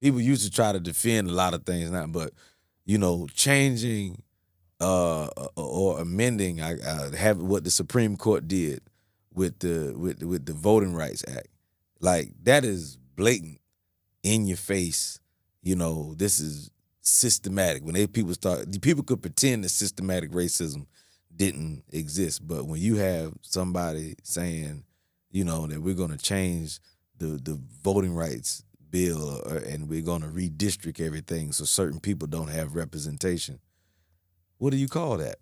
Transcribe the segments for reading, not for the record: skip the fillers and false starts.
People used to try to defend a lot of things now, but changing or amending, have what the Supreme Court did with the Voting Rights Act, like that is blatant, in your face. This is systematic. When people could pretend that systematic racism didn't exist, but when you have somebody saying, that we're going to change the voting rights bill and we're going to redistrict everything so certain people don't have representation, what do you call that?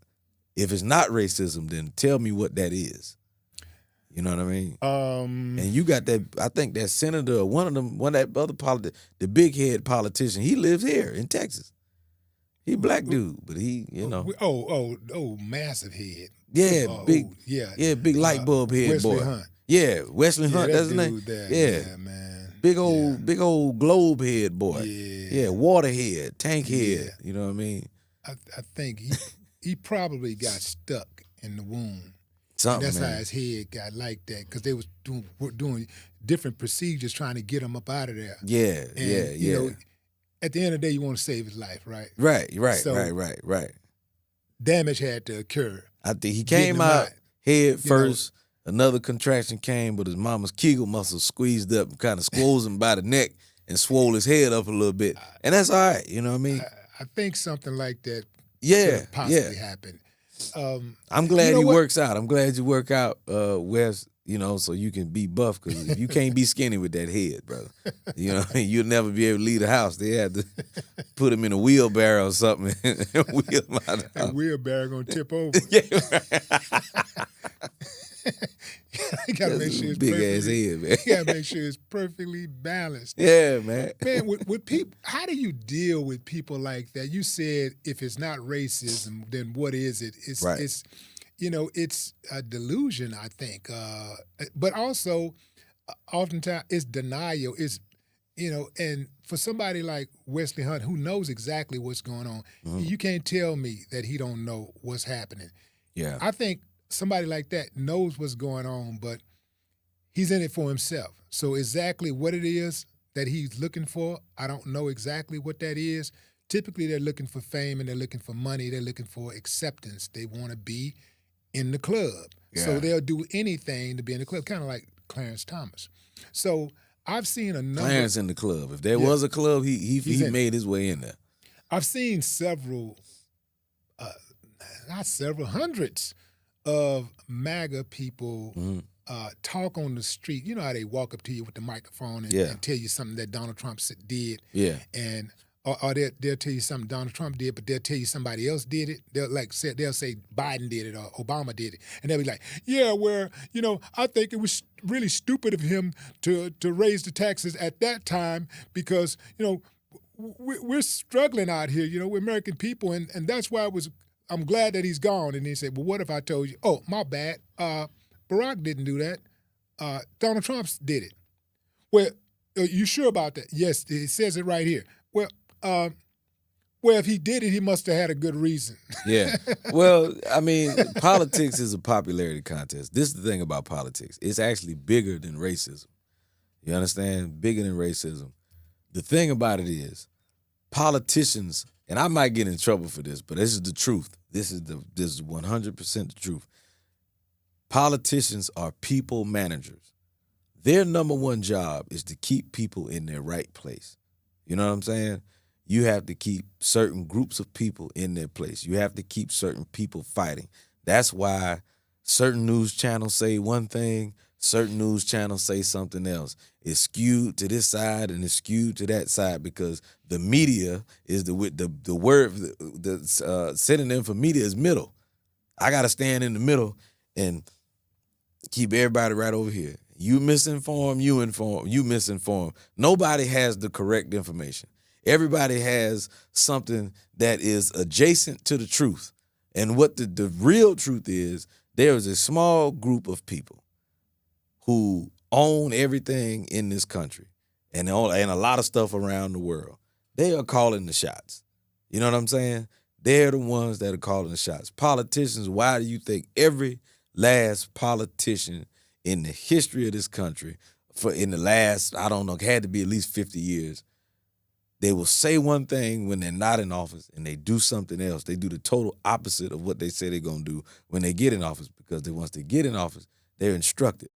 If it's not racism, then tell me what that is. You know what I mean? And you got that. I think that senator, one of that other the big head politician, he lives here in Texas. He black dude, but he, massive head. Yeah, big light bulb head Wesley boy. Hunt. Yeah, Wesley Hunt. That's his name. Yeah, man. Big old globe head boy. Yeah, water head, tank head. You know what I mean? I think he probably got stuck in the womb. Something, and that's man. how his head got like that, because they was doing different procedures trying to get him up out of there. Yeah, and, at the end of the day, you want to save his life, right? Right. So, right. Damage had to occur. I think he came out head first. Another contraction came, but his mama's Kegel muscle squeezed up and kind of squoze him by the neck and swole his head up a little bit. And that's all right, you know what I mean? I think something like that could possibly happen. I'm glad he works out. I'm glad you work out, Wes, so you can be buff, because if you can't be skinny with that head, brother, you'll never be able to leave the house. They had to put him in a wheelbarrow or something and wheel him out of the house. That wheelbarrow going to tip over. You got to make sure it's big ass head, man. You got to make sure it's perfectly balanced. Yeah, man. Man, with people, how do you deal with people like that? You said if it's not racism, then what is it? It's right. It's a delusion, I think. But also, oftentimes it's denial. It's and for somebody like Wesley Hunt, who knows exactly what's going on, you can't tell me that he don't know what's happening. Yeah, I think somebody like that knows what's going on, but he's in it for himself. So exactly what it is that he's looking for, I don't know exactly what that is. Typically, they're looking for fame and they're looking for money. They're looking for acceptance. They want to be in the club. Yeah. So they'll do anything to be in the club, kind of like Clarence Thomas. So I've seen a number. Clarence in the club. If there was a club, he made his way in there. I've seen several, not several, hundreds of MAGA people talk on the street. You know how they walk up to you with the microphone and tell you something that Donald Trump did. Yeah. And or they'll tell you something Donald Trump did, but they'll tell you somebody else did it. They'll say Biden did it or Obama did it, and they'll be like, yeah, I think it was really stupid of him to raise the taxes at that time because we're struggling out here. We're American people, and that's why I'm glad that he's gone. And he said, well, what if I told you, oh, my bad, Barack didn't do that. Donald Trump did it. Well, are you sure about that? Yes, it says it right here. Well, if he did it, he must have had a good reason. Yeah. Well, I mean, politics is a popularity contest. This is the thing about politics. It's actually bigger than racism. You understand? Bigger than racism. The thing about it is, politicians, and I might get in trouble for this, but this is the truth. This is 100% the truth. Politicians are people managers. Their number one job is to keep people in their right place. You know what I'm saying? You have to keep certain groups of people in their place. You have to keep certain people fighting. That's why certain news channels say one thing, certain news channels say something else. It's skewed to this side and it's skewed to that side because the media is the word, the synonym for media is middle. I got to stand in the middle and keep everybody right over here. You misinform, you inform, you misinform. Nobody has the correct information. Everybody has something that is adjacent to the truth. And what the real truth is, there is a small group of people who own everything in this country and a lot of stuff around the world. They are calling the shots. You know what I'm saying? They're the ones that are calling the shots. Politicians, why do you think every last politician in the history of this country in the last, I don't know, had to be at least 50 years, They will say one thing when they're not in office and they do something else. They do the total opposite of what they say they're going to do when they get in office, because once they get in office, they're instructed.